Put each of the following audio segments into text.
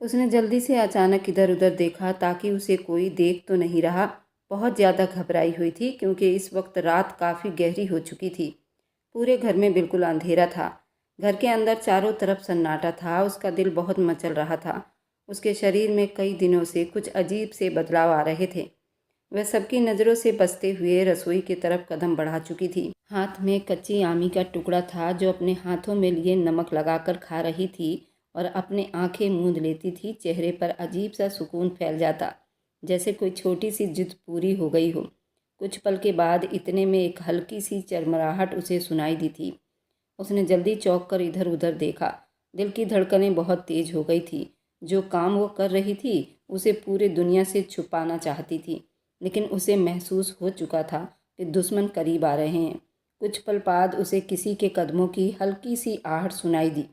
उसने जल्दी से अचानक इधर-उधर देखा ताकि उसे कोई देख तो नहीं रहा। बहुत ज़्यादा घबराई हुई थी क्योंकि इस वक्त रात काफ़ी गहरी हो चुकी थी। पूरे घर में बिल्कुल अंधेरा था। घर के अंदर चारों तरफ सन्नाटा था। उसका दिल बहुत मचल रहा था। उसके शरीर में कई दिनों से कुछ अजीब से बदलाव आ रहे थे। वह सबकी नज़रों से बचते हुए रसोई की तरफ कदम बढ़ा चुकी थी। हाथ में कच्ची आमी का टुकड़ा था जो अपने हाथों में लिए नमक लगाकर खा रही थी और अपने आंखें मूंद लेती थी। चेहरे पर अजीब सा सुकून फैल जाता, जैसे कोई छोटी सी जिद पूरी हो गई हो। कुछ पल के बाद इतने में एक हल्की सी चरमराहट उसे सुनाई दी थी। उसने जल्दी चौंक कर इधर उधर देखा। दिल की धड़कनें बहुत तेज हो गई थी। जो काम वो कर रही थी उसे पूरे दुनिया से छुपाना चाहती थी, लेकिन उसे महसूस हो चुका था कि दुश्मन करीब आ रहे हैं। कुछ पल बाद उसे किसी के कदमों की हल्की सी आहट सुनाई दी।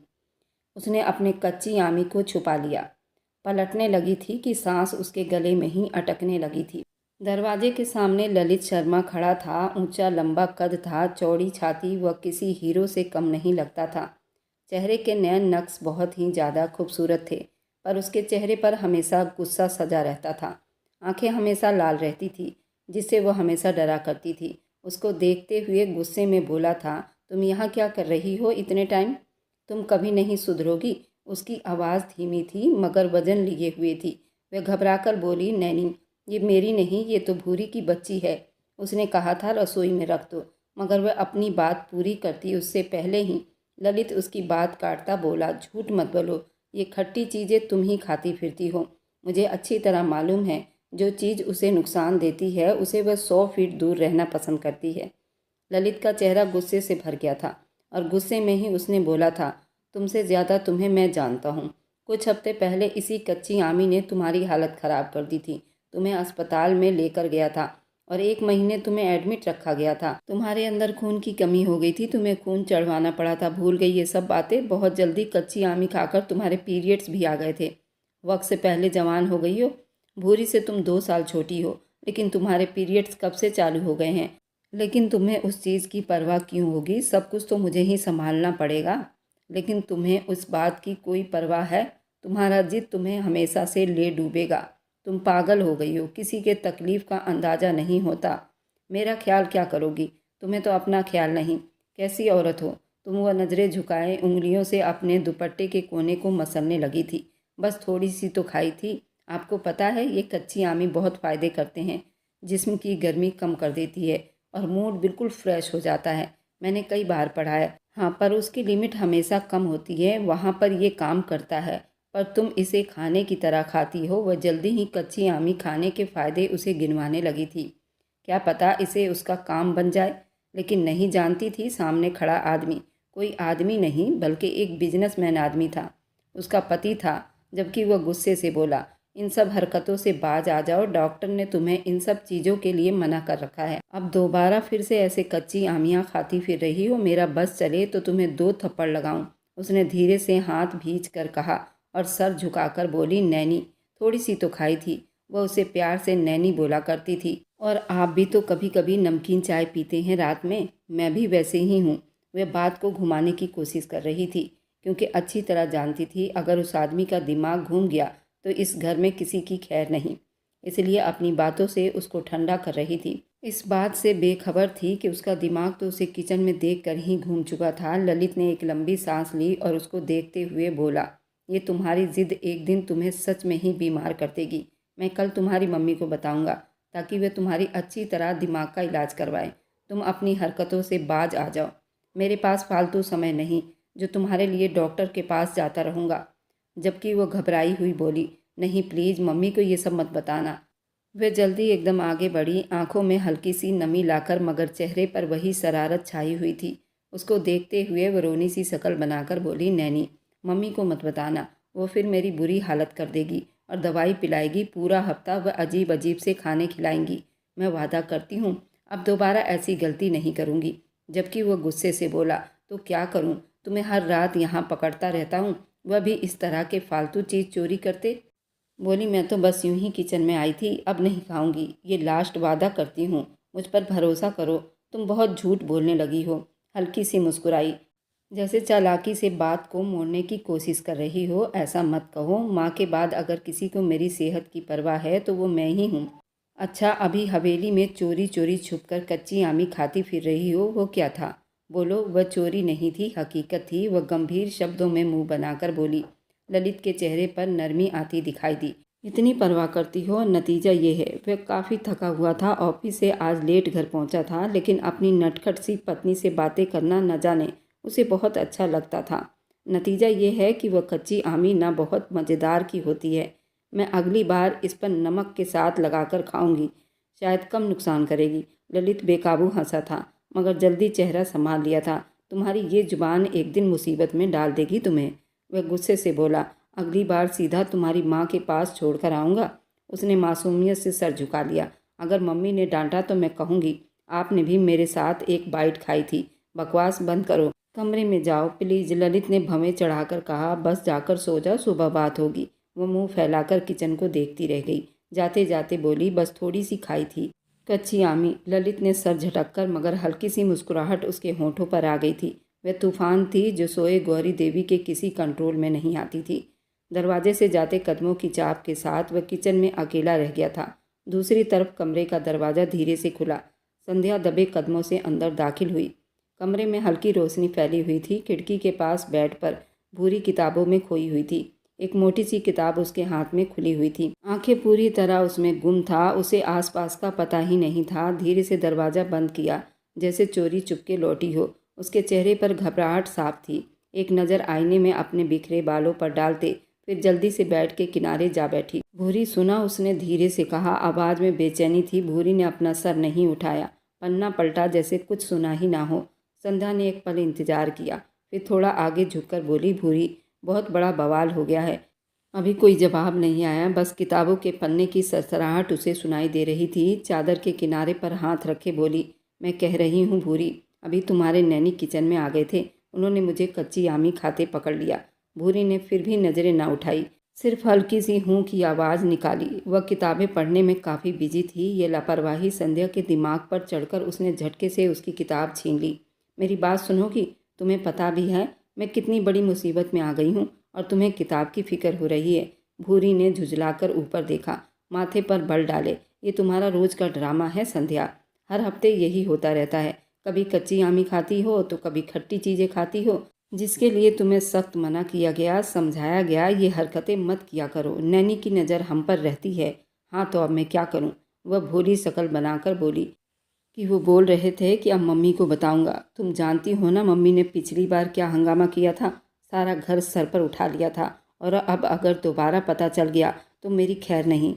उसने अपने कच्ची आमी को छुपा लिया। पलटने लगी थी कि सांस उसके गले में ही अटकने लगी थी। दरवाजे के सामने ललित शर्मा खड़ा था। ऊंचा लंबा कद था, चौड़ी छाती, वह किसी हीरो से कम नहीं लगता था। चेहरे के नैन नक्श बहुत ही ज़्यादा खूबसूरत थे, पर उसके चेहरे पर हमेशा गुस्सा सजा रहता था। आंखें हमेशा लाल रहती थी, जिससे वह हमेशा डरा करती थी। उसको देखते हुए गुस्से में बोला था, तुम यहाँ क्या कर रही हो इतने टाइम? तुम कभी नहीं सुधरोगी। उसकी आवाज़ धीमी थी मगर वजन लिए हुए थी। वह घबराकर बोली, नैनी, ये मेरी नहीं, ये तो भूरी की बच्ची है। उसने कहा था रसोई में रख दो, मगर वह अपनी बात पूरी करती उससे पहले ही ललित उसकी बात काटता बोला, झूठ मत बोलो, ये खट्टी चीज़ें तुम ही खाती फिरती हो। मुझे अच्छी तरह मालूम है जो चीज़ उसे नुकसान देती है उसे वह 100 फीट दूर रहना पसंद करती है। ललित का चेहरा गुस्से से भर गया था और गुस्से में ही उसने बोला था, तुमसे ज़्यादा तुम्हें मैं जानता हूँ। कुछ हफ्ते पहले इसी कच्ची आमी ने तुम्हारी हालत ख़राब कर दी थी। तुम्हें अस्पताल में लेकर गया था और 1 महीने तुम्हें एडमिट रखा गया था। तुम्हारे अंदर खून की कमी हो गई थी, तुम्हें खून चढ़वाना पड़ा था। भूल गई ये सब बातें? बहुत जल्दी कच्ची आमी खाकर तुम्हारे पीरियड्स भी आ गए थे। वक्त से पहले जवान हो गई हो। भूरी से तुम 2 साल छोटी हो, लेकिन तुम्हारे पीरियड्स कब से चालू हो गए हैं। लेकिन तुम्हें उस चीज़ की परवाह क्यों होगी? सब कुछ तो मुझे ही संभालना पड़ेगा। लेकिन तुम्हें उस बात की कोई परवाह है? तुम्हारा जिद तुम्हें हमेशा से ले डूबेगा। तुम पागल हो गई हो, किसी के तकलीफ़ का अंदाज़ा नहीं होता। मेरा ख्याल क्या करोगी? तुम्हें तो अपना ख्याल नहीं। कैसी औरत हो तुम? वह नज़रें झुकाए उंगलियों से अपने दुपट्टे के कोने को मसलने लगी थी। बस थोड़ी सी तो खाई थी। आपको पता है ये कच्ची आमी बहुत फ़ायदे करते हैं। जिस्म की गर्मी कम कर देती है और मूड बिल्कुल फ्रेश हो जाता है। मैंने कई बार पढ़ा है। हाँ, पर उसकी लिमिट हमेशा कम होती है। वहाँ पर ये काम करता है, पर तुम इसे खाने की तरह खाती हो। वह जल्दी ही कच्ची आमी खाने के फ़ायदे उसे गिनवाने लगी थी। क्या पता इसे उसका काम बन जाए। लेकिन नहीं जानती थी सामने खड़ा आदमी कोई आदमी नहीं बल्कि एक बिजनेसमैन आदमी था। उसका पति था। जबकि वह गुस्से से बोला, इन सब हरकतों से बाज आ जाओ। डॉक्टर ने तुम्हें इन सब चीज़ों के लिए मना कर रखा है। अब दोबारा फिर से ऐसे कच्ची आमियाँ खाती फिर रही हो। मेरा बस चले तो तुम्हें 2 थप्पड़ लगाऊं। उसने धीरे से हाथ भींच कर कहा और सर झुकाकर बोली, नैनी, थोड़ी सी तो खाई थी। वह उसे प्यार से नैनी बोला करती थी। और आप भी तो कभी कभी नमकीन चाय पीते हैं रात में। मैं भी वैसे ही हूँ। वह बात को घुमाने की कोशिश कर रही थी, क्योंकि अच्छी तरह जानती थी अगर उस आदमी का दिमाग घूम गया तो इस घर में किसी की खैर नहीं। इसलिए अपनी बातों से उसको ठंडा कर रही थी। इस बात से बेखबर थी कि उसका दिमाग तो उसे किचन में देखकर ही घूम चुका था। ललित ने एक लंबी सांस ली और उसको देखते हुए बोला, ये तुम्हारी जिद एक दिन तुम्हें सच में ही बीमार कर देगी। मैं कल तुम्हारी मम्मी को बताऊंगा ताकि वे तुम्हारी अच्छी तरह दिमाग का इलाज करवाएं। तुम अपनी हरकतों से बाज आ जाओ। मेरे पास फालतू समय नहीं जो तुम्हारे लिए डॉक्टर के पास जाता रहूँगा। जबकि वो घबराई हुई बोली, नहीं प्लीज़ मम्मी को ये सब मत बताना। वह जल्दी एकदम आगे बढ़ी, आंखों में हल्की सी नमी लाकर, मगर चेहरे पर वही शरारत छाई हुई थी। उसको देखते हुए वो रोनी सी शक्ल बनाकर बोली, नैनी, मम्मी को मत बताना, वो फिर मेरी बुरी हालत कर देगी और दवाई पिलाएगी। पूरा हफ्ता वह अजीब अजीब से खाने खिलाएंगी। मैं वादा करती हूँ अब दोबारा ऐसी गलती नहीं करूँगी। जबकि वह गुस्से से बोला, तो क्या करूँ? तुम्हें हर रात यहाँ पकड़ता रहता हूँ, वह भी इस तरह के फालतू चीज़ चोरी करते। बोली, मैं तो बस यूं ही किचन में आई थी, अब नहीं खाऊंगी। ये लास्ट वादा करती हूँ, मुझ पर भरोसा करो। तुम बहुत झूठ बोलने लगी हो। हल्की सी मुस्कुराई। जैसे चालाकी से बात को मोड़ने की कोशिश कर रही हो। ऐसा मत कहो, माँ के बाद अगर किसी को मेरी सेहत की परवाह है तो वो मैं ही हूँ। अच्छा, अभी हवेली में चोरी चोरी छुपकर कच्ची आमी खाती फिर रही हो, वो क्या था? बोलो। वह चोरी नहीं थी, हकीकत थी। वह गंभीर शब्दों में मुंह बनाकर बोली। ललित के चेहरे पर नरमी आती दिखाई दी। इतनी परवाह करती हो, नतीजा ये है। वह काफ़ी थका हुआ था, ऑफिस से आज लेट घर पहुंचा था, लेकिन अपनी नटखट सी पत्नी से बातें करना न जाने उसे बहुत अच्छा लगता था। नतीजा ये है कि वह कच्ची आमी ना बहुत मज़ेदार की होती है। मैं अगली बार इस पर नमक के साथ लगाकर खाऊंगी, शायद कम नुकसान करेगी। ललित बेकाबू हंसा था, मगर जल्दी चेहरा संभाल लिया था। तुम्हारी ये जुबान एक दिन मुसीबत में डाल देगी तुम्हें। वह गुस्से से बोला। अगली बार सीधा तुम्हारी माँ के पास छोड़कर आऊँगा। उसने मासूमियत से सर झुका लिया। अगर मम्मी ने डांटा तो मैं कहूँगी आपने भी मेरे साथ एक बाइट खाई थी। बकवास बंद करो, कमरे में जाओ प्लीज। ललित ने भवें चढ़ाकर कहा। बस जाकर सो जाओ, सुबह बात होगी। वो मुंह फैलाकर किचन को देखती रह गई। जाते जाते बोली, बस थोड़ी सी खाई थी कच्ची आमी। ललित ने सर झटककर, मगर हल्की सी मुस्कुराहट उसके होठों पर आ गई थी। वह तूफान थी जो सोए गौरी देवी के किसी कंट्रोल में नहीं आती थी। दरवाजे से जाते कदमों की चाप के साथ वह किचन में अकेला रह गया था। दूसरी तरफ कमरे का दरवाज़ा धीरे से खुला। संध्या दबे कदमों से अंदर दाखिल हुई। कमरे में हल्की रोशनी फैली हुई थी। खिड़की के पास बेड पर भूरी किताबों में खोई हुई थी। एक मोटी सी किताब उसके हाथ में खुली हुई थी। आंखें पूरी तरह उसमें गुम था। उसे आसपास का पता ही नहीं था। धीरे से दरवाज़ा बंद किया, जैसे चोरी चुपके लौटी हो। उसके चेहरे पर घबराहट साफ थी। एक नज़र आईने में अपने बिखरे बालों पर डालते फिर जल्दी से बेड के किनारे जा बैठी। भूरी सुना, उसने धीरे से कहा। आवाज़ में बेचैनी थी। भूरी ने अपना सर नहीं उठाया, पन्ना पलटा जैसे कुछ सुना ही ना हो। संध्या ने एक पल इंतजार किया, फिर थोड़ा आगे झुककर बोली, भूरी बहुत बड़ा बवाल हो गया है। अभी कोई जवाब नहीं आया, बस किताबों के पन्ने की सरसराहट उसे सुनाई दे रही थी। चादर के किनारे पर हाथ रखे बोली, मैं कह रही हूँ भूरी, अभी तुम्हारे नैनी किचन में आ गए थे। उन्होंने मुझे कच्ची आमी खाते पकड़ लिया। भूरी ने फिर भी नज़रें न उठाई, सिर्फ हल्की सी हूँ की आवाज़ निकाली। वह किताबें पढ़ने में काफ़ी बिजी थी। ये लापरवाही संध्या के दिमाग पर चढ़कर उसने झटके से उसकी किताब छीन ली। मेरी बात सुनोगी? तुम्हें पता भी है मैं कितनी बड़ी मुसीबत में आ गई हूँ और तुम्हें किताब की फिक्र हो रही है। भूरी ने झुझलाकर ऊपर देखा, माथे पर बल डाले। ये तुम्हारा रोज का ड्रामा है संध्या, हर हफ्ते यही होता रहता है। कभी कच्ची आमी खाती हो तो कभी खट्टी चीज़ें खाती हो, जिसके लिए तुम्हें सख्त मना किया गया, समझाया गया ये हरकतें मत किया करो। नैनी की नज़र हम पर रहती है। हाँ तो अब मैं क्या करूँ? वह भोली शक्ल बनाकर बोली कि वो बोल रहे थे कि अब मम्मी को बताऊंगा। तुम जानती हो ना मम्मी ने पिछली बार क्या हंगामा किया था, सारा घर सर पर उठा लिया था। और अब अगर दोबारा पता चल गया तो मेरी खैर नहीं।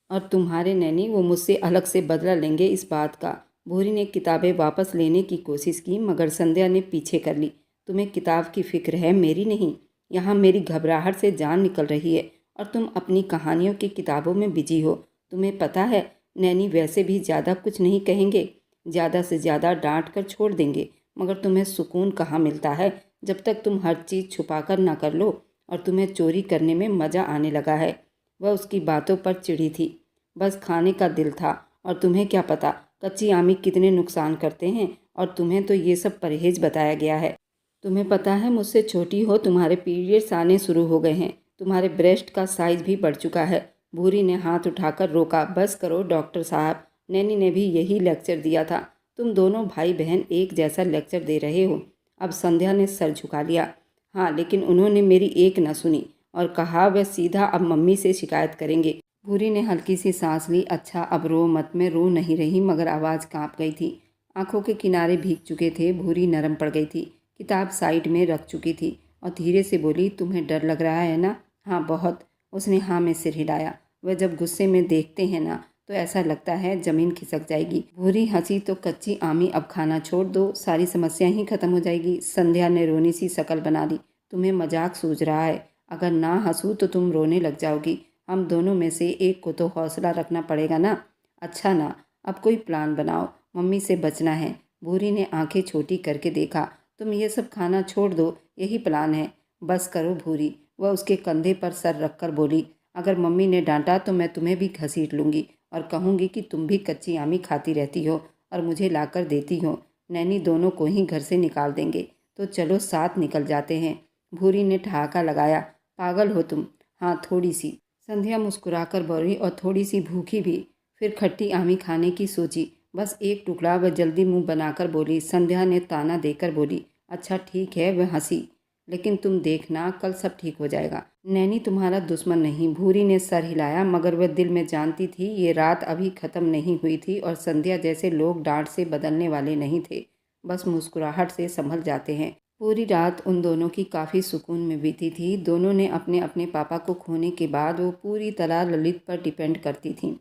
और तुम्हारे नैनी वो मुझसे अलग से बदला लेंगे इस बात का। भूरी ने किताबें वापस लेने की कोशिश की, मगर संध्या ने पीछे कर ली। तुम्हें किताब की फिक्र है, मेरी नहीं। यहाँ मेरी घबराहट से जान निकल रही है और तुम अपनी कहानियों की किताबों में बिजी हो। तुम्हें पता है नैनी वैसे भी ज़्यादा कुछ नहीं कहेंगे, ज़्यादा से ज़्यादा डांट कर छोड़ देंगे, मगर तुम्हें सुकून कहाँ मिलता है जब तक तुम हर चीज़ छुपा कर ना कर लो। और तुम्हें चोरी करने में मज़ा आने लगा है। वह उसकी बातों पर चिढ़ी थी। बस खाने का दिल था, और तुम्हें क्या पता कच्ची आमी कितने नुकसान करते हैं। और तुम्हें तो ये सब परहेज बताया गया है। तुम्हें पता है मुझसे छोटी हो, तुम्हारे पीरियड्स आने शुरू हो गए हैं, तुम्हारे ब्रेस्ट का साइज भी बढ़ चुका है। भूरी ने हाथ उठाकर रोका। बस करो डॉक्टर साहब, नैनी ने भी यही लेक्चर दिया था। तुम दोनों भाई बहन एक जैसा लेक्चर दे रहे हो। अब संध्या ने सर झुका लिया। हाँ, लेकिन उन्होंने मेरी एक न सुनी और कहा वह सीधा अब मम्मी से शिकायत करेंगे। भूरी ने हल्की सी सांस ली। अच्छा अब रो मत। मैं रो नहीं रही, मगर आवाज़ कांप गई थी। आंखों के किनारे भीग चुके थे। भूरी नरम पड़ गई थी, किताब साइड में रख चुकी थी और धीरे से बोली, तुम्हें डर लग रहा है ना? हाँ बहुत। उसने हाँ में सिर हिलाया। वह जब गुस्से में देखते हैं ना तो ऐसा लगता है ज़मीन खिसक जाएगी। भूरी हंसी। तो कच्ची आमी अब खाना छोड़ दो, सारी समस्या ही खत्म हो जाएगी। संध्या ने रोनी सी शक्ल बना ली। तुम्हें मजाक सूझ रहा है? अगर ना हंसूँ तो तुम रोने लग जाओगी। हम दोनों में से एक को तो हौसला रखना पड़ेगा ना। अच्छा ना, अब कोई प्लान बनाओ, मम्मी से बचना है। भूरी ने आंखें छोटी करके देखा। तुम ये सब खाना छोड़ दो, यही प्लान है। बस करो भूरी। वह उसके कंधे पर सर रखकर बोली, अगर मम्मी ने डांटा तो मैं तुम्हें भी घसीट लूँगी और कहूँगी कि तुम भी कच्ची आमी खाती रहती हो और मुझे लाकर देती हो। नैनी दोनों को ही घर से निकाल देंगे। तो चलो साथ निकल जाते हैं। भूरी ने ठहाका लगाया, पागल हो तुम। हाँ, थोड़ी सी। संध्या मुस्कुराकर बोली, और थोड़ी सी भूखी भी। फिर खट्टी आमी खाने की सोची, बस एक टुकड़ा। वह जल्दी मुंह बनाकर बोली। संध्या ने ताना देकर बोली, अच्छा ठीक है। वह हंसी, लेकिन तुम देखना कल सब ठीक हो जाएगा। नैनी तुम्हारा दुश्मन नहीं। भूरी ने सर हिलाया, मगर वह दिल में जानती थी ये रात अभी ख़त्म नहीं हुई थी और संध्या जैसे लोग डांट से बदलने वाले नहीं थे, बस मुस्कुराहट से संभल जाते हैं। पूरी रात उन दोनों की काफ़ी सुकून में बीती थी। दोनों ने अपने अपने पापा को खोने के बाद वो पूरी तरह ललित पर डिपेंड करती थीं।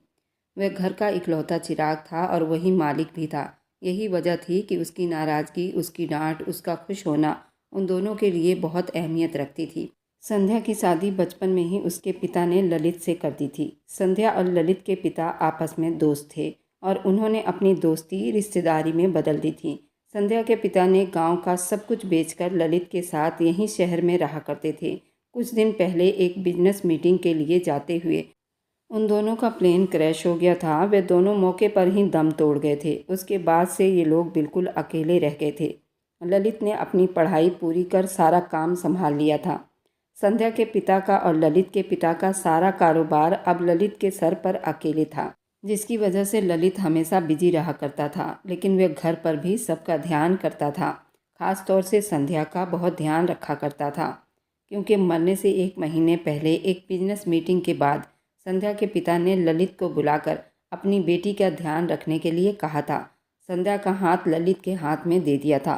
वह घर का इकलौता चिराग था और वही मालिक भी था। यही वजह थी कि उसकी नाराज़गी, उसकी डांट, उसका खुश होना उन दोनों के लिए बहुत अहमियत रखती थी। संध्या की शादी बचपन में ही उसके पिता ने ललित से कर दी थी। संध्या और ललित के पिता आपस में दोस्त थे और उन्होंने अपनी दोस्ती रिश्तेदारी में बदल दी थी। संध्या के पिता ने गांव का सब कुछ बेचकर ललित के साथ यहीं शहर में रहा करते थे। कुछ दिन पहले एक बिजनेस मीटिंग के लिए जाते हुए उन दोनों का प्लेन क्रैश हो गया था। वे दोनों मौके पर ही दम तोड़ गए थे। उसके बाद से ये लोग बिल्कुल अकेले रह गए थे। ललित ने अपनी पढ़ाई पूरी कर सारा काम संभाल लिया था। संध्या के पिता का और ललित के पिता का सारा कारोबार अब ललित के सर पर अकेले था, जिसकी वजह से ललित हमेशा बिजी रहा करता था। लेकिन वह घर पर भी सबका ध्यान करता था, खास तौर से संध्या का बहुत ध्यान रखा करता था, क्योंकि मरने से एक महीने पहले एक बिजनेस मीटिंग के बाद संध्या के पिता ने ललित को बुलाकर अपनी बेटी का ध्यान रखने के लिए कहा था। संध्या का हाथ ललित के हाथ में दे दिया था।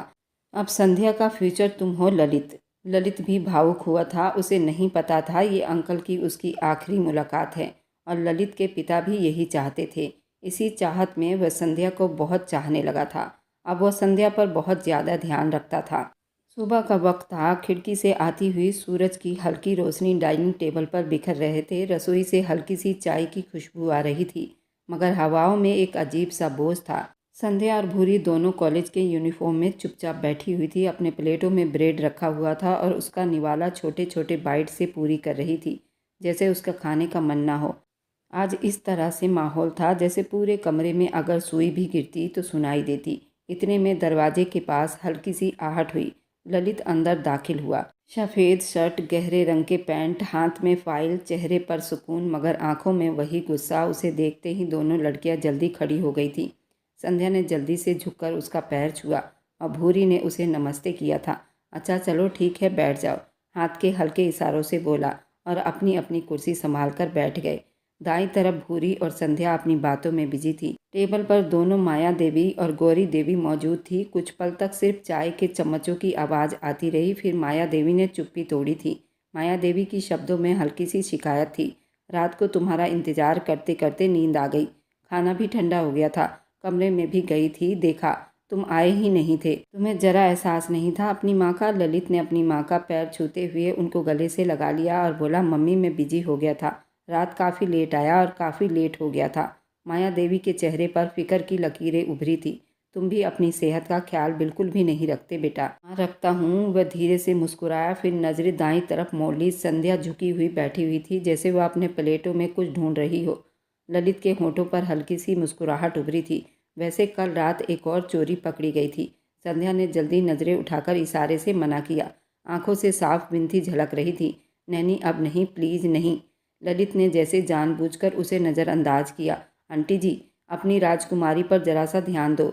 अब संध्या का फ्यूचर तुम हो ललित। ललित भी भावुक हुआ था। उसे नहीं पता था ये अंकल की उसकी आखिरी मुलाकात है और ललित के पिता भी यही चाहते थे। इसी चाहत में वह संध्या को बहुत चाहने लगा था। अब वह संध्या पर बहुत ज़्यादा ध्यान रखता था। सुबह का वक्त था। खिड़की से आती हुई सूरज की हल्की रोशनी डाइनिंग टेबल पर बिखर रहे थे। रसोई से हल्की सी चाय की खुशबू आ रही थी, मगर हवाओं में एक अजीब सा बोझ था। संध्या और भूरी दोनों कॉलेज के यूनिफॉर्म में चुपचाप बैठी हुई थी। अपने प्लेटों में ब्रेड रखा हुआ था और उसका निवाला छोटे छोटे बाइट से पूरी कर रही थी, जैसे उसका खाने का मन ना हो। आज इस तरह से माहौल था जैसे पूरे कमरे में अगर सुई भी गिरती तो सुनाई देती। इतने में दरवाजे के पास हल्की सी आहट हुई। ललित अंदर दाखिल हुआ। सफ़ेद शर्ट, गहरे रंग के पैंट, हाथ में फाइल, चेहरे पर सुकून मगर आंखों में वही गुस्सा। उसे देखते ही दोनों लड़कियां जल्दी खड़ी हो गई थी। संध्या ने जल्दी से झुककर उसका पैर छुआ और भूरी ने उसे नमस्ते किया था। अच्छा चलो ठीक है, बैठ जाओ, हाथ के हल्के इशारों से बोला और अपनी अपनी कुर्सी संभाल कर बैठ गए। दाईं तरफ भूरी और संध्या अपनी बातों में बिजी थी। टेबल पर दोनों माया देवी और गौरी देवी मौजूद थी। कुछ पल तक सिर्फ चाय के चम्मचों की आवाज़ आती रही। फिर माया देवी ने चुप्पी तोड़ी थी। माया देवी की शब्दों में हल्की सी शिकायत थी। रात को तुम्हारा इंतजार करते करते नींद आ गई। खाना भी ठंडा हो गया था। कमरे में भी गई थी, देखा तुम आए ही नहीं थे। तुम्हें जरा एहसास नहीं था अपनी माँ का। ललित ने अपनी माँ का पैर छूते हुए उनको गले से लगा लिया और बोला, मम्मी मैं बिजी हो गया था, रात काफ़ी लेट आया और काफ़ी लेट हो गया था। माया देवी के चेहरे पर फिक्र की लकीरें उभरी थी। तुम भी अपनी सेहत का ख्याल बिल्कुल भी नहीं रखते बेटा। हाँ रखता हूँ, वह धीरे से मुस्कुराया। फिर नजरें दाईं तरफ मोड़ ली। संध्या झुकी हुई बैठी हुई थी, जैसे वह अपने प्लेटों में कुछ ढूंढ रही हो। ललित के होठों पर हल्की सी मुस्कुराहट उभरी थी। वैसे कल रात एक और चोरी पकड़ी गई थी। संध्या ने जल्दी नजरें उठाकर इशारे से मना किया। आंखों से साफ विनती झलक रही थी। नैनी अब नहीं, प्लीज़ नहीं। ललित ने जैसे जानबूझकर उसे नज़रअंदाज किया। आंटी जी, अपनी राजकुमारी पर जरा सा ध्यान दो।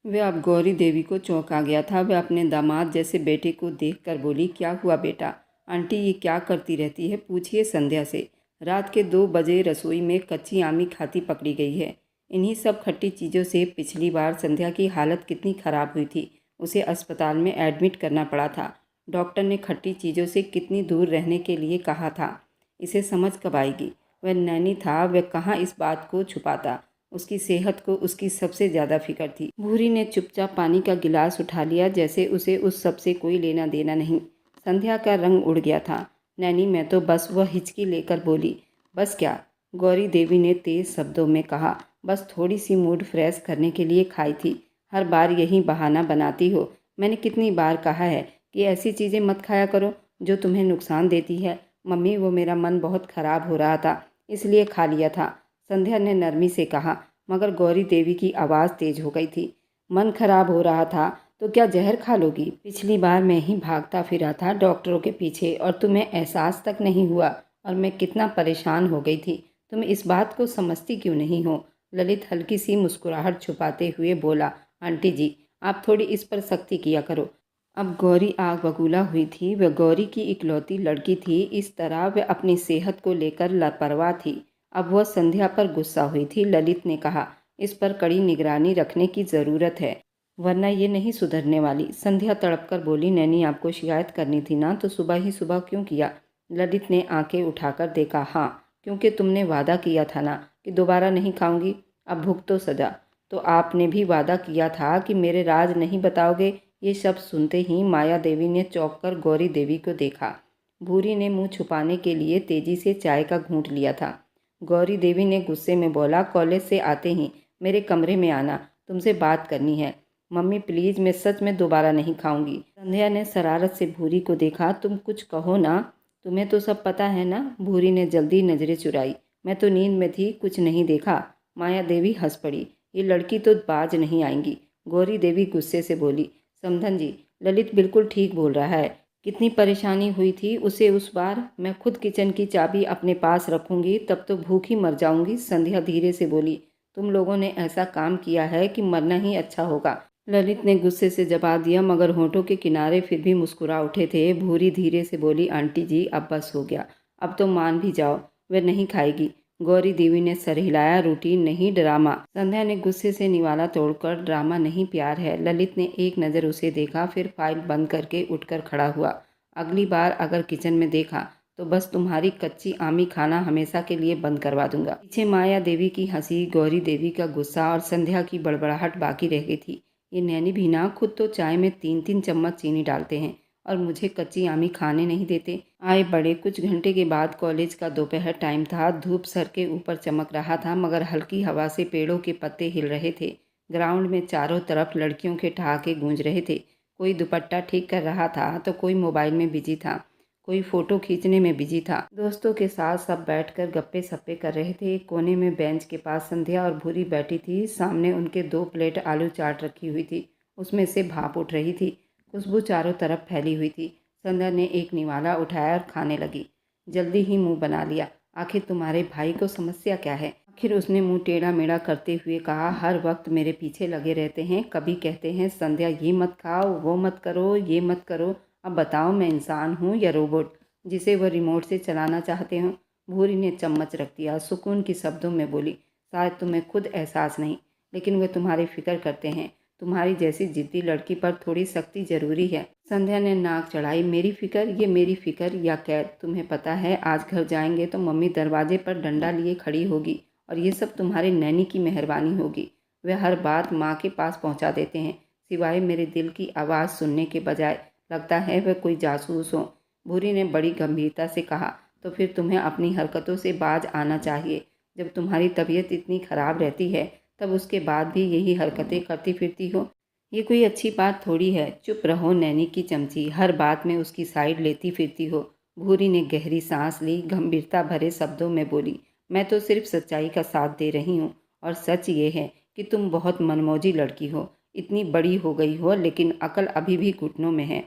वह अब गौरी देवी को चौंका गया था। वह अपने दामाद जैसे बेटे को देखकर बोली, क्या हुआ बेटा? आंटी ये क्या करती रहती है, पूछिए संध्या से। रात के 2 बजे रसोई में कच्ची आमी खाती पकड़ी गई है। इन्हीं सब खट्टी चीज़ों से पिछली बार संध्या की हालत कितनी ख़राब हुई थी। उसे अस्पताल में एडमिट करना पड़ा था। डॉक्टर ने खट्टी चीज़ों से कितनी दूर रहने के लिए कहा था। इसे समझ कब आएगी? वह नैनी था, वह कहाँ इस बात को छुपाता। उसकी सेहत को उसकी सबसे ज़्यादा फिक्र थी। भूरी ने चुपचाप पानी का गिलास उठा लिया, जैसे उसे उस सब से कोई लेना देना नहीं। संध्या का रंग उड़ गया था। नैनी मैं तो बस, वह हिचकी लेकर बोली। बस क्या? गौरी देवी ने तेज शब्दों में कहा। बस थोड़ी सी मूड फ्रेश करने के लिए खाई थी। हर बार यही बहाना बनाती हो। मैंने कितनी बार कहा है कि ऐसी चीज़ें मत खाया करो जो तुम्हें नुकसान देती है। मम्मी वो मेरा मन बहुत ख़राब हो रहा था, इसलिए खा लिया था, संध्या ने नरमी से कहा। मगर गौरी देवी की आवाज़ तेज हो गई थी। मन खराब हो रहा था तो क्या जहर खा लोगी? पिछली बार मैं ही भागता फिरा था डॉक्टरों के पीछे और तुम्हें एहसास तक नहीं हुआ और मैं कितना परेशान हो गई थी। तुम इस बात को समझती क्यों नहीं हो? ललित हल्की सी मुस्कुराहट छुपाते हुए बोला, आंटी जी, आप थोड़ी इस पर सख्ती किया करो। अब गौरी आग बबूला हुई थी। वह गौरी की इकलौती लड़की थी। इस तरह वह अपनी सेहत को लेकर लापरवाह थी। अब वह संध्या पर गुस्सा हुई थी। ललित ने कहा, इस पर कड़ी निगरानी रखने की ज़रूरत है, वरना ये नहीं सुधरने वाली। संध्या तड़प कर बोली, नैनी आपको शिकायत करनी थी ना, तो सुबह ही सुबह क्यों किया? ललित ने आंखें उठाकर देखा, हाँ, क्योंकि तुमने वादा किया था ना कि दोबारा नहीं खाऊंगी। अब भुगतो सजा। तो आपने भी वादा किया था कि मेरे राज नहीं बताओगे। ये शब्द सुनते ही माया देवी ने चौंक कर गौरी देवी को देखा। भूरी ने मुंह छुपाने के लिए तेजी से चाय का घूंट लिया था। गौरी देवी ने गुस्से में बोला, कॉलेज से आते ही मेरे कमरे में आना, तुमसे बात करनी है। मम्मी प्लीज़, मैं सच में दोबारा नहीं खाऊंगी। संध्या ने शरारत से भूरी को देखा, तुम कुछ कहो ना, तुम्हें तो सब पता है ना। भूरी ने जल्दी नजरें चुराई, मैं तो नींद में थी, कुछ नहीं देखा। माया देवी हंस पड़ी, ये लड़की तो बाज नहीं आएंगी। गौरी देवी गुस्से से बोली, समधन जी, ललित बिल्कुल ठीक बोल रहा है। कितनी परेशानी हुई थी उसे उस बार। मैं खुद किचन की चाबी अपने पास रखूंगी, तब तो भूखी मर जाऊंगी। संध्या धीरे से बोली, तुम लोगों ने ऐसा काम किया है कि मरना ही अच्छा होगा। ललित ने गुस्से से जवाब दिया, मगर होठों के किनारे फिर भी मुस्कुरा उठे थे। भूरी धीरे से बोली, आंटी जी, अब बस हो गया, अब तो मान भी जाओ, वह नहीं खाएगी। गौरी देवी ने सर हिलाया, रूटीन नहीं ड्रामा। संध्या ने गुस्से से निवाला तोड़कर, ड्रामा नहीं प्यार है। ललित ने एक नज़र उसे देखा, फिर फाइल बंद करके उठकर खड़ा हुआ। अगली बार अगर किचन में देखा तो बस तुम्हारी कच्ची आमी खाना हमेशा के लिए बंद करवा दूंगा। पीछे माया देवी की हंसी, गौरी देवी का गुस्सा और संध्या की बड़बड़ाहट बाकी रह गई थी। ये नैनी भी ना, खुद तो चाय में 3-3 चम्मच चीनी डालते हैं और मुझे कच्ची आमी खाने नहीं देते। आए बड़े। कुछ घंटे के बाद कॉलेज का दोपहर टाइम था। धूप सर के ऊपर चमक रहा था, मगर हल्की हवा से पेड़ों के पत्ते हिल रहे थे। ग्राउंड में चारों तरफ लड़कियों के ठहाके गूंज रहे थे। कोई दुपट्टा ठीक कर रहा था तो कोई मोबाइल में बिजी था, कोई फ़ोटो खींचने में बिजी था। दोस्तों के साथ सब बैठकर गप्पे सप्पे कर रहे थे। एक कोने में बेंच के पास संध्या और भूरी बैठी थी। सामने उनके 2 प्लेट आलू चाट रखी हुई थी, उसमें से भाप उठ रही थी। खुशबू चारों तरफ फैली हुई थी। संध्या ने एक निवाला उठाया और खाने लगी। जल्दी ही मुंह बना लिया, आखिर तुम्हारे भाई को समस्या क्या है? आखिर उसने मुंह टेढ़ा मेढ़ा करते हुए कहा, हर वक्त मेरे पीछे लगे रहते हैं। कभी कहते हैं संध्या ये मत खाओ, वो मत करो, ये मत करो। अब बताओ, मैं इंसान हूँ या रोबोट जिसे वह रिमोट से चलाना चाहते हो? भूरी ने चम्मच रख दिया, सुकून के शब्दों में बोली, शायद तुम्हें खुद एहसास नहीं, लेकिन वे तुम्हारी फिक्र करते हैं। तुम्हारी जैसी जिद्दी लड़की पर थोड़ी सख्ती जरूरी है। संध्या ने नाक चढ़ाई, मेरी फिक्र? ये मेरी फिक्र या कैद? तुम्हें पता है आज घर जाएंगे तो मम्मी दरवाजे पर डंडा लिए खड़ी होगी और ये सब तुम्हारे नैनी की मेहरबानी होगी। वे हर बात माँ के पास पहुँचा देते हैं, सिवाय मेरे दिल की आवाज़ सुनने के बजाय। लगता है वह कोई जासूस हो। भूरी ने बड़ी गंभीरता से कहा, तो फिर तुम्हें अपनी हरकतों से बाज आना चाहिए। जब तुम्हारी तबीयत इतनी ख़राब रहती है तब उसके बाद भी यही हरकतें करती फिरती हो। ये कोई अच्छी बात थोड़ी है। चुप रहो नैनी की चमची, हर बात में उसकी साइड लेती फिरती हो। भूरी ने गहरी सांस ली, गंभीरता भरे शब्दों में बोली, मैं तो सिर्फ सच्चाई का साथ दे रही हूँ और सच ये है कि तुम बहुत मनमौजी लड़की हो। इतनी बड़ी हो गई हो लेकिन अकल अभी भी घुटनों में है।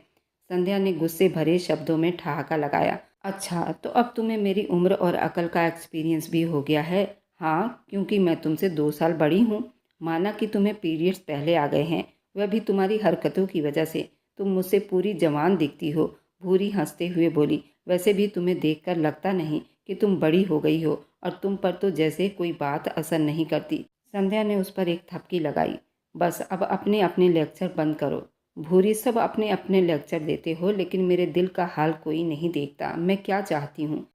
संध्या ने गुस्से भरे शब्दों में ठहाका लगाया, अच्छा तो अब तुम्हें मेरी उम्र और अकल का एक्सपीरियंस भी हो गया है? हाँ, क्योंकि मैं तुमसे 2 साल बड़ी हूँ। माना कि तुम्हें पीरियड्स पहले आ गए हैं, वह भी तुम्हारी हरकतों की वजह से। तुम मुझसे पूरी जवान दिखती हो। भूरी हंसते हुए बोली, वैसे भी तुम्हें देखकर लगता नहीं कि तुम बड़ी हो गई हो और तुम पर तो जैसे कोई बात असर नहीं करती। संध्या ने उस पर एक थपकी लगाई, बस अब अपने अपने लेक्चर बंद करो। भूरी, सब अपने अपने लेक्चर देते हो लेकिन मेरे दिल का हाल कोई नहीं देखता। मैं क्या चाहती हूँ?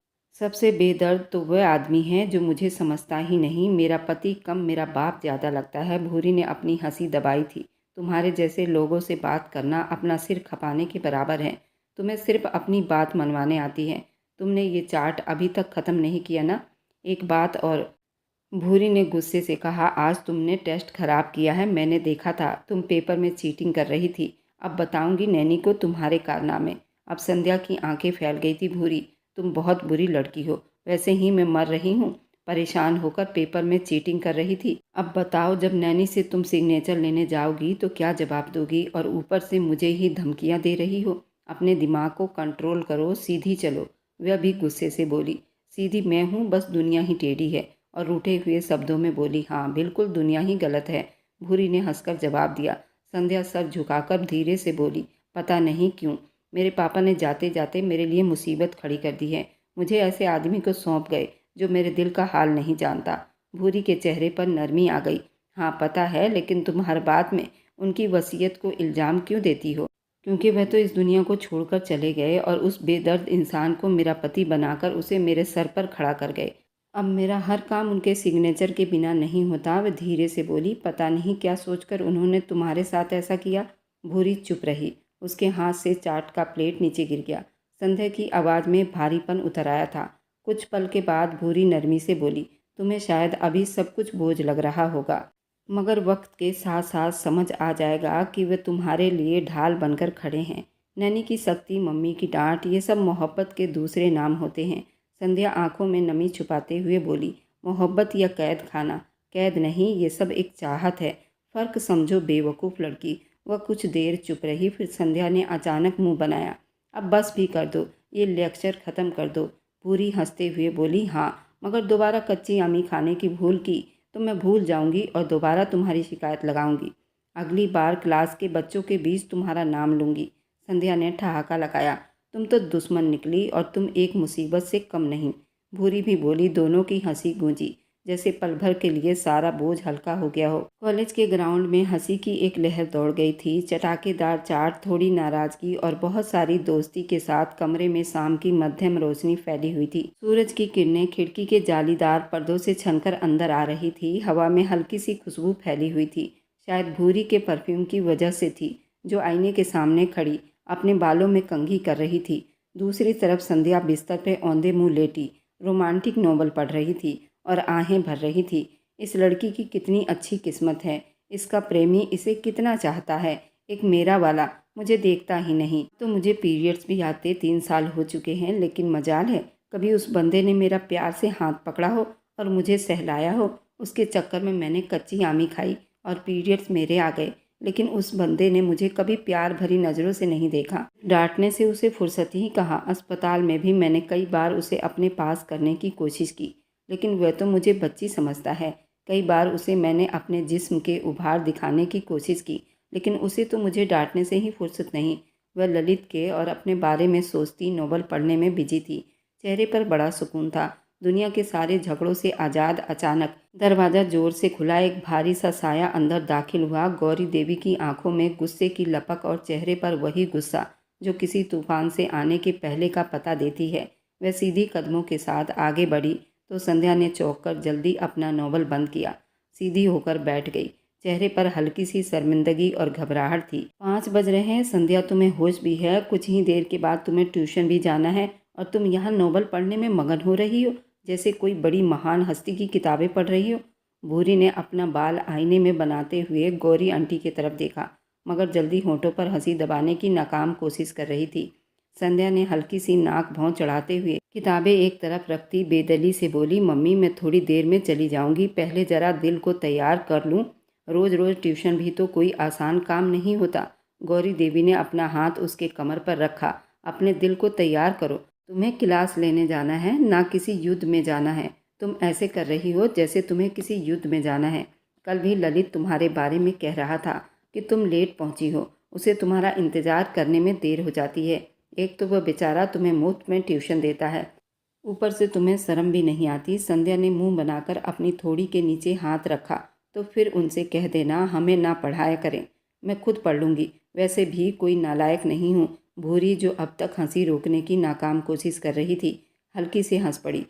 सबसे बेदर्द तो वह आदमी है जो मुझे समझता ही नहीं। मेरा पति कम मेरा बाप ज़्यादा लगता है। भूरी ने अपनी हंसी दबाई थी। तुम्हारे जैसे लोगों से बात करना अपना सिर खपाने के बराबर है। तुम्हें सिर्फ अपनी बात मनवाने आती है। तुमने ये चार्ट अभी तक ख़त्म नहीं किया ना? एक बात और, भूरी ने गुस्से से कहा, आज तुमने टेस्ट खराब किया है, मैंने देखा था। तुम पेपर में चीटिंग कर रही थी। अब बताऊंगी नैनी को तुम्हारे कारनामे। अब संध्या की आंखें फैल गई थी। भूरी, तुम बहुत बुरी लड़की हो। वैसे ही मैं मर रही हूँ परेशान होकर पेपर में चीटिंग कर रही थी। अब बताओ, जब नैनी से तुम सिग्नेचर लेने जाओगी तो क्या जवाब दोगी? और ऊपर से मुझे ही धमकियां दे रही हो। अपने दिमाग को कंट्रोल करो, सीधी चलो। वह भी गुस्से से बोली। सीधी मैं हूँ, बस दुनिया ही टेढ़ी है। और रूठे हुए शब्दों में बोली, हाँ बिल्कुल, दुनिया ही गलत है। भूरी ने हंसकर जवाब दिया। संध्या सर झुकाकर धीरे से बोली, पता नहीं क्यों मेरे पापा ने जाते जाते मेरे लिए मुसीबत खड़ी कर दी है। मुझे ऐसे आदमी को सौंप गए जो मेरे दिल का हाल नहीं जानता। भूरी के चेहरे पर नरमी आ गई। हाँ पता है, लेकिन तुम हर बात में उनकी वसीयत को इल्ज़ाम क्यों देती हो? क्योंकि वह तो इस दुनिया को छोड़कर चले गए और उस बेदर्द इंसान को मेरा पति बनाकर उसे मेरे सर पर खड़ा कर गए। अब मेरा हर काम उनके सिग्नेचर के बिना नहीं होता। वह धीरे से बोली, पता नहीं क्या सोचकर उन्होंने तुम्हारे साथ ऐसा किया। भूरी चुप रही। उसके हाथ से चाट का प्लेट नीचे गिर गया। संध्या की आवाज़ में भारीपन उतर आया था। कुछ पल के बाद भूरी नरमी से बोली, तुम्हें शायद अभी सब कुछ बोझ लग रहा होगा, मगर वक्त के साथ साथ समझ आ जाएगा कि वे तुम्हारे लिए ढाल बनकर खड़े हैं। नैनी की सख्ती, मम्मी की डांट, ये सब मोहब्बत के दूसरे नाम होते हैं। संध्या आंखों में नमी छुपाते हुए बोली, मोहब्बत या कैद खाना? कैद नहीं, ये सब एक चाहत है। फ़र्क समझो बेवकूफ़ लड़की। वह कुछ देर चुप रही, फिर संध्या ने अचानक मुंह बनाया। अब बस भी कर दो, ये लेक्चर ख़त्म कर दो। पूरी हंसते हुए बोली, हाँ मगर दोबारा कच्ची आमी खाने की भूल की तो मैं भूल जाऊंगी और दोबारा तुम्हारी शिकायत लगाऊंगी। अगली बार क्लास के बच्चों के बीच तुम्हारा नाम लूंगी। संध्या ने ठहाका लगाया। तुम तो दुश्मन निकली और तुम एक मुसीबत से कम नहीं। भूरी भी बोली। दोनों की हंसी गूंजी, जैसे पल भर के लिए सारा बोझ हल्का हो गया हो। कॉलेज के ग्राउंड में हंसी की एक लहर दौड़ गई थी। चटाकेदार चाट, थोड़ी नाराजगी और बहुत सारी दोस्ती के साथ कमरे में शाम की मध्यम रोशनी फैली हुई थी। सूरज की किरणें खिड़की के जालीदार पर्दों से छनकर अंदर आ रही थी। हवा में हल्की सी खुशबू फैली हुई थी। शायद भूरी के परफ्यूम की वजह से थी, जो आईने के सामने खड़ी अपने बालों में कंघी कर रही थी। दूसरी तरफ संध्या बिस्तर पे औंधे मुंह लेटी रोमांटिक नॉवल पढ़ रही थी और आहें भर रही थी। इस लड़की की कितनी अच्छी किस्मत है। इसका प्रेमी इसे कितना चाहता है। एक मेरा वाला मुझे देखता ही नहीं। तो मुझे पीरियड्स भी आते 3 साल हो चुके हैं, लेकिन मजाल है कभी उस बंदे ने मेरा प्यार से हाथ पकड़ा हो और मुझे सहलाया हो। उसके चक्कर में मैंने कच्ची आमी खाई और पीरियड्स मेरे आ गए, लेकिन उस बंदे ने मुझे कभी प्यार भरी नज़रों से नहीं देखा। डांटने से उसे फुर्सत ही कहाँ। अस्पताल में भी मैंने कई बार उसे अपने पास करने की कोशिश की, लेकिन वह तो मुझे बच्ची समझता है। कई बार उसे मैंने अपने जिस्म के उभार दिखाने की कोशिश की, लेकिन उसे तो मुझे डांटने से ही फुर्सत नहीं। वह ललित के और अपने बारे में सोचती नोवेल पढ़ने में बिजी थी। चेहरे पर बड़ा सुकून था। दुनिया के सारे झगड़ों से आज़ाद। अचानक दरवाज़ा जोर से खुला। एक भारी सा साया अंदर दाखिल हुआ। गौरी देवी की आंखों में गुस्से की लपक और चेहरे पर वही गुस्सा जो किसी तूफान से आने के पहले का पता देती है। वह सीधी कदमों के साथ आगे बढ़ी तो संध्या ने चौंक कर जल्दी अपना नॉवल बंद किया, सीधी होकर बैठ गई। चेहरे पर हल्की सी शर्मिंदगी और घबराहट थी। 5 बज रहे हैं संध्या, तुम्हें होश भी है? कुछ ही देर के बाद तुम्हें ट्यूशन भी जाना है और तुम यहाँ नॉवल पढ़ने में मगन हो रही हो, जैसे कोई बड़ी महान हस्ती की किताबें पढ़ रही हो। भूरी ने अपना बाल आईने में बनाते हुए गौरी आंटी की तरफ देखा, मगर जल्दी होंठों पर हंसी दबाने की नाकाम कोशिश कर रही थी। संध्या ने हल्की सी नाक भौं चढ़ाते हुए किताबें एक तरफ रखती बेदली से बोली, मम्मी मैं थोड़ी देर में चली जाऊंगी, पहले ज़रा दिल को तैयार कर लूँ। रोज़ रोज़ ट्यूशन भी तो कोई आसान काम नहीं होता। गौरी देवी ने अपना हाथ उसके कमर पर रखा। अपने दिल को तैयार करो। तुम्हें क्लास लेने जाना है, ना किसी युद्ध में जाना है। तुम ऐसे कर रही हो जैसे तुम्हें किसी युद्ध में जाना है। कल भी ललित तुम्हारे बारे में कह रहा था कि तुम लेट पहुंची हो, उसे तुम्हारा इंतज़ार करने में देर हो जाती है। एक तो वह बेचारा तुम्हें मुफ्त में ट्यूशन देता है, ऊपर से तुम्हें शर्म भी नहीं आती। संध्या ने मुंह बनाकर अपनी थोड़ी के नीचे हाथ रखा। तो फिर उनसे कह देना हमें ना पढ़ाया करें, मैं खुद पढ़ लूँगी। वैसे भी कोई नालायक नहीं हूँ। भूरी, जो अब तक हंसी रोकने की नाकाम कोशिश कर रही थी, हल्की से हंस पड़ी।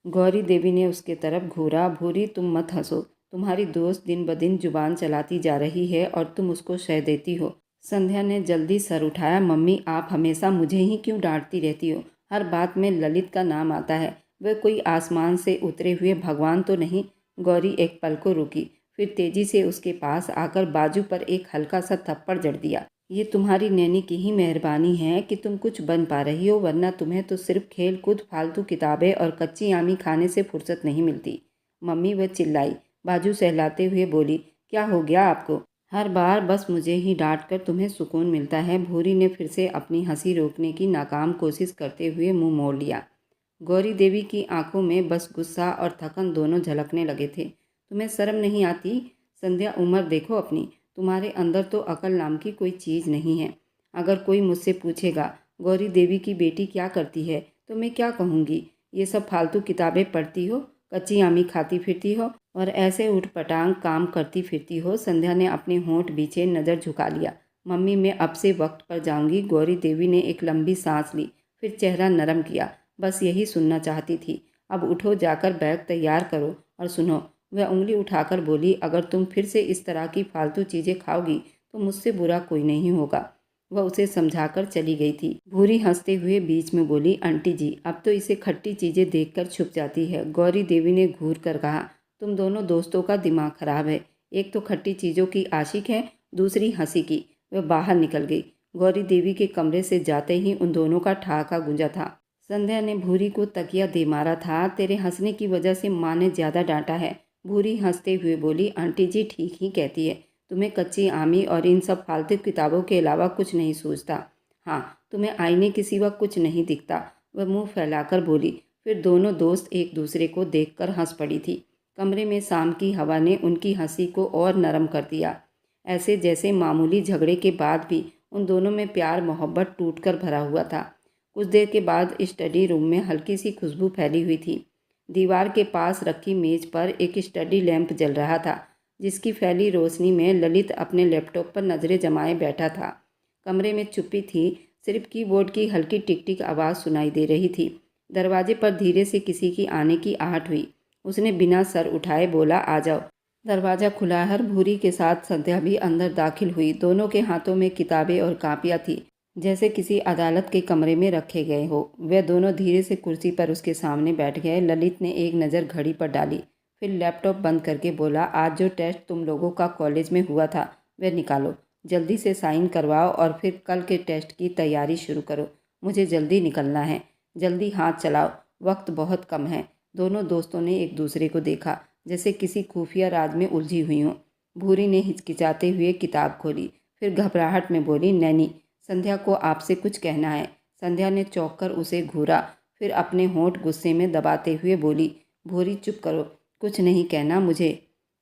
गौरी देवी ने उसके तरफ घूरा। भूरी, तुम मत हंसो। तुम्हारी दोस्त दिन ब दिन जुबान चलाती जा रही है और तुम उसको शह देती हो। संध्या ने जल्दी सर उठाया। मम्मी, आप हमेशा मुझे ही क्यों डांटती रहती हो? हर बात में ललित का नाम आता है। वह कोई आसमान से उतरे हुए भगवान तो नहीं। गौरी एक पल को रुकी, फिर तेजी से उसके पास आकर बाजू पर एक हल्का सा थप्पड़ जड़ दिया। ये तुम्हारी नैनी की ही मेहरबानी है कि तुम कुछ बन पा रही हो, वरना तुम्हें तो सिर्फ खेल कूद, फालतू किताबें और कच्ची आमी खाने से फुर्सत नहीं मिलती। मम्मी वह चिल्लाई। बाजू सहलाते हुए बोली, क्या हो गया आपको? हर बार बस मुझे ही डांट कर तुम्हें सुकून मिलता है। भूरी ने फिर से अपनी हंसी रोकने की नाकाम कोशिश करते हुए मुंह मोड़ लिया। गौरी देवी की आंखों में बस गुस्सा और थकन दोनों झलकने लगे थे। तुम्हें शर्म नहीं आती? संध्या, उम्र देखो अपनी। तुम्हारे अंदर तो अकल नाम की कोई चीज़ नहीं है। अगर कोई मुझसे पूछेगा गौरी देवी की बेटी क्या करती है, तो मैं क्या कहूँगी? ये सब फालतू किताबें पढ़ती हो, कच्ची आमी खाती फिरती हो और ऐसे उठपटांग काम करती फिरती हो। संध्या ने अपने होंठ बीचे नज़र झुका लिया। मम्मी, मैं अब से वक्त पर जाऊंगी। गौरी देवी ने एक लंबी सांस ली, फिर चेहरा नरम किया। बस यही सुनना चाहती थी। अब उठो, जाकर बैग तैयार करो और सुनो। वह उंगली उठाकर बोली, अगर तुम फिर से इस तरह की फालतू चीज़ें खाओगी तो मुझसे बुरा कोई नहीं होगा। वह उसे समझाकर चली गई थी। भूरी हंसते हुए बीच में बोली, आंटी जी, अब तो इसे खट्टी चीज़ें देखकर छुप जाती है। गौरी देवी ने घूर कर कहा, तुम दोनों दोस्तों का दिमाग खराब है। एक तो खट्टी चीज़ों की आशिक है, दूसरी हंसी की। वह बाहर निकल गई। गौरी देवी के कमरे से जाते ही उन दोनों का ठहाका गूंजा था। संध्या ने भूरी को तकिया दे मारा था। तेरे हंसने की वजह से माँ ने ज़्यादा डांटा है। भूरी हंसते हुए बोली, आंटी जी ठीक ही कहती है। तुम्हें कच्ची आमी और इन सब फालतू किताबों के अलावा कुछ नहीं सूझता। हाँ, तुम्हें आईने के सिवा कुछ नहीं दिखता। वह मुंह फैलाकर बोली। फिर दोनों दोस्त एक दूसरे को देखकर हंस पड़ी थी। कमरे में शाम की हवा ने उनकी हंसी को और नरम कर दिया, ऐसे जैसे मामूली झगड़े के बाद भी उन दोनों में प्यार मोहब्बत टूटकर भरा हुआ था। कुछ देर के बाद स्टडी रूम में हल्की सी खुशबू फैली हुई थी। दीवार के पास रखी मेज पर एक स्टडी लैंप जल रहा था, जिसकी फैली रोशनी में ललित अपने लैपटॉप पर नज़रें जमाए बैठा था। कमरे में चुप्पी थी, सिर्फ कीबोर्ड की हल्की टिक टिक आवाज़ सुनाई दे रही थी। दरवाजे पर धीरे से किसी की आने की आहट हुई। उसने बिना सर उठाए बोला, आ जाओ। दरवाज़ा खुला। हर भूरी के साथ संध्या भी अंदर दाखिल हुई। दोनों के हाथों में किताबें और कापियाँ थी, जैसे किसी अदालत के कमरे में रखे गए हो। वे दोनों धीरे से कुर्सी पर उसके सामने बैठ गए। ललित ने एक नज़र घड़ी पर डाली, फिर लैपटॉप बंद करके बोला, आज जो टेस्ट तुम लोगों का कॉलेज में हुआ था वह निकालो। जल्दी से साइन करवाओ और फिर कल के टेस्ट की तैयारी शुरू करो। मुझे जल्दी निकलना है। जल्दी हाथ चलाओ, वक्त बहुत कम है। दोनों दोस्तों ने एक दूसरे को देखा, जैसे किसी खुफिया राज में उलझी हुई हों। भूरी ने हिचकिचाते हुए किताब खोली, फिर घबराहट में बोली, नैनी, संध्या को आपसे कुछ कहना है। संध्या ने चौंक कर उसे घूरा, फिर अपने होंठ गुस्से में दबाते हुए बोली, भूरी चुप करो, कुछ नहीं कहना मुझे।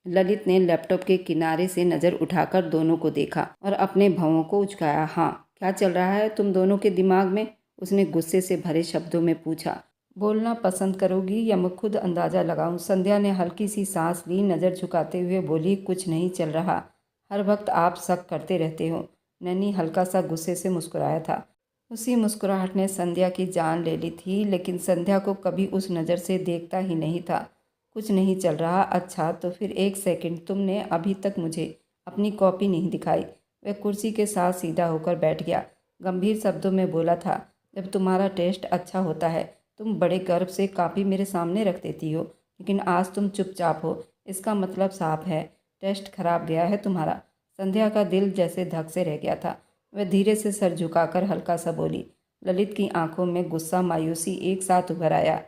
ललित ने लैपटॉप के किनारे से नज़र उठाकर दोनों को देखा और अपने भौं को उचकाया। हाँ, क्या चल रहा है तुम दोनों के दिमाग में? उसने गुस्से से भरे शब्दों में पूछा। बोलना पसंद करोगी या मैं खुद अंदाज़ा लगाऊं? संध्या ने हल्की सी सांस ली, नज़र झुकाते हुए बोली, कुछ नहीं चल रहा। हर वक्त आप शक करते रहते हो। नैनी हल्का सा गुस्से से मुस्कुराया था। उसी मुस्कुराहट ने संध्या की जान ले ली थी, लेकिन संध्या को कभी उस नज़र से देखता ही नहीं था। कुछ नहीं चल रहा? अच्छा, तो फिर एक सेकंड, तुमने अभी तक मुझे अपनी कॉपी नहीं दिखाई। वह कुर्सी के साथ सीधा होकर बैठ गया। गंभीर शब्दों में बोला था, जब तुम्हारा टेस्ट अच्छा होता है तुम बड़े गर्व से कॉपी मेरे सामने रख देती हो, लेकिन आज तुम चुपचाप हो। इसका मतलब साफ है, टेस्ट खराब गया है तुम्हारा। संध्या का दिल जैसे धक से रह गया था। वह धीरे से सर झुकाकर हल्का सा बोली। ललित की आंखों में गुस्सा मायूसी एक साथ उभर आया।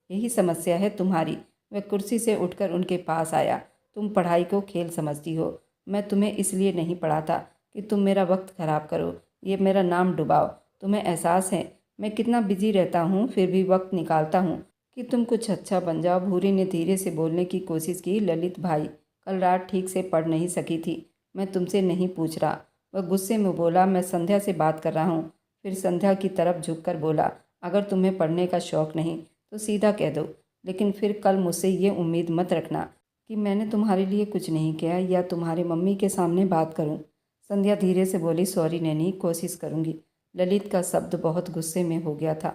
यही समस्या है तुम्हारी। वह कुर्सी से उठकर उनके पास आया। तुम पढ़ाई को खेल समझती हो। मैं तुम्हें इसलिए नहीं पढ़ाता कि तुम मेरा वक्त खराब करो, ये मेरा नाम डुबाओ। तुम्हें एहसास है मैं कितना बिजी रहता हूँ, फिर भी वक्त निकालता हूँ कि तुम कुछ अच्छा बन जाओ। भूरी ने धीरे से बोलने की कोशिश की। ललित भाई, कल रात ठीक से पढ़ नहीं सकी थी, मैं तुमसे नहीं पूछ रहा। वह गुस्से में बोला, मैं संध्या से बात कर रहा हूँ। फिर संध्या की तरफ झुककर बोला, अगर तुम्हें पढ़ने का शौक़ नहीं तो सीधा कह दो, लेकिन फिर कल मुझसे ये उम्मीद मत रखना कि मैंने तुम्हारे लिए कुछ नहीं किया या तुम्हारी मम्मी के सामने बात करूँ। संध्या धीरे से बोली, सॉरी नैनी, कोशिश करूँगी। ललित का शब्द बहुत गुस्से में हो गया था।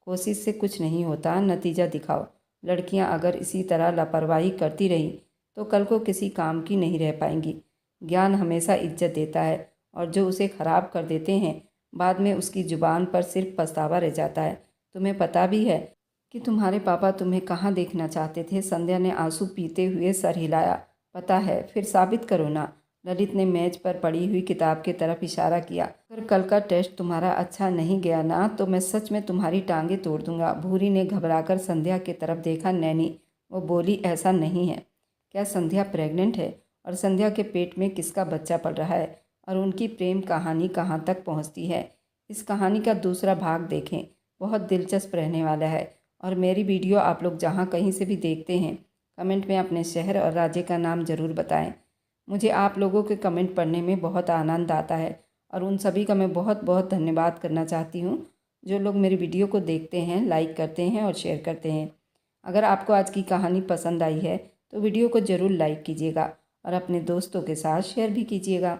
कोशिश से कुछ नहीं होता, नतीजा दिखाओ। लड़कियां अगर इसी तरह लापरवाही करती रही तो कल को किसी काम की नहीं रह पाएंगी। ज्ञान हमेशा इज्जत देता है और जो उसे खराब कर देते हैं बाद में उसकी जुबान पर सिर्फ पछतावा रह जाता है। तुम्हें पता भी है कि तुम्हारे पापा तुम्हें कहाँ देखना चाहते थे? संध्या ने आंसू पीते हुए सर हिलाया। पता है, फिर साबित करो ना। ललित ने मेज पर पड़ी हुई किताब की तरफ इशारा किया। अगर कल का टेस्ट तुम्हारा अच्छा नहीं गया ना तो मैं सच में तुम्हारी टांगें तोड़ दूंगा। भूरी ने घबराकर संध्या की तरफ देखा। नैनी, वो बोली, ऐसा नहीं है। क्या संध्या प्रेग्नेंट है? और संध्या के पेट में किसका बच्चा पल रहा है? और उनकी प्रेम कहानी कहाँ तक पहुँचती है? इस कहानी का दूसरा भाग देखें, बहुत दिलचस्प रहने वाला है। और मेरी वीडियो आप लोग जहाँ कहीं से भी देखते हैं, कमेंट में अपने शहर और राज्य का नाम ज़रूर बताएं। मुझे आप लोगों के कमेंट पढ़ने में बहुत आनंद आता है और उन सभी का मैं बहुत बहुत धन्यवाद करना चाहती हूँ जो लोग मेरी वीडियो को देखते हैं, लाइक करते हैं और शेयर करते हैं। अगर आपको आज की कहानी पसंद आई है तो वीडियो को ज़रूर लाइक कीजिएगा और अपने दोस्तों के साथ शेयर भी कीजिएगा।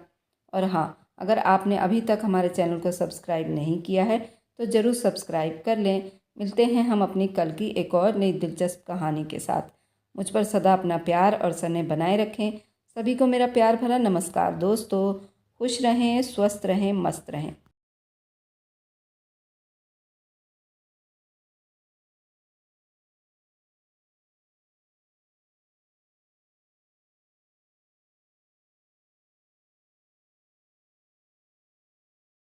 और हाँ, अगर आपने अभी तक हमारे चैनल को सब्सक्राइब नहीं किया है तो ज़रूर सब्सक्राइब कर लें। मिलते हैं हम अपनी कल की एक और नई दिलचस्प कहानी के साथ। मुझ पर सदा अपना प्यार और स्नेह बनाए रखें। सभी को मेरा प्यार भरा नमस्कार। दोस्तों, खुश रहें, स्वस्थ रहें, मस्त रहें।